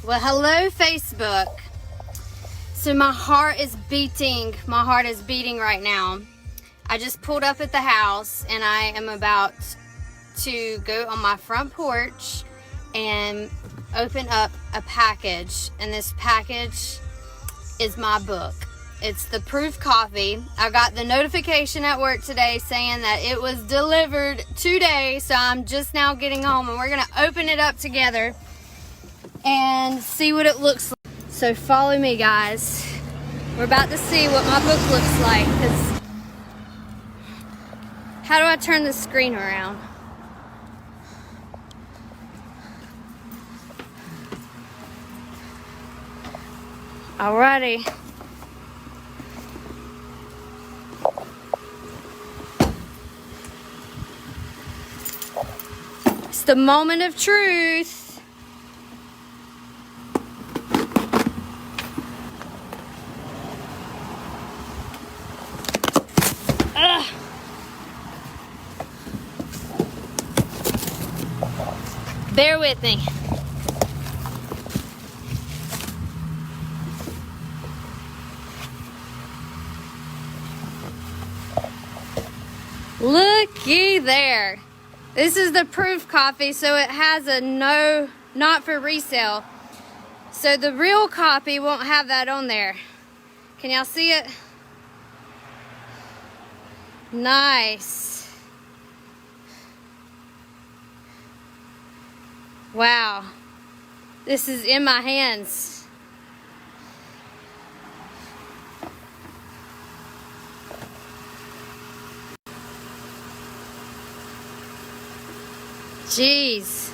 Well, hello, Facebook. So my heart is beating. My heart is beating right now. I just pulled up at the house and I am about to go on my front porch and open up a package. And this package is my book. It's the proof coffee. I got the notification at work today saying that it was delivered today. So I'm just now getting home and we're going to open it up together and see what it looks like. So follow me, guys. We're about to see what my book looks like. 'Cause how do I turn the screen around? Alrighty. It's the moment of truth. Ugh. Bear with me. Looky there. This is the proof coffee, so it has a no, not for resale. So the real copy won't have that on there. Can y'all see it? Nice. Wow. This is in my hands. Jeez.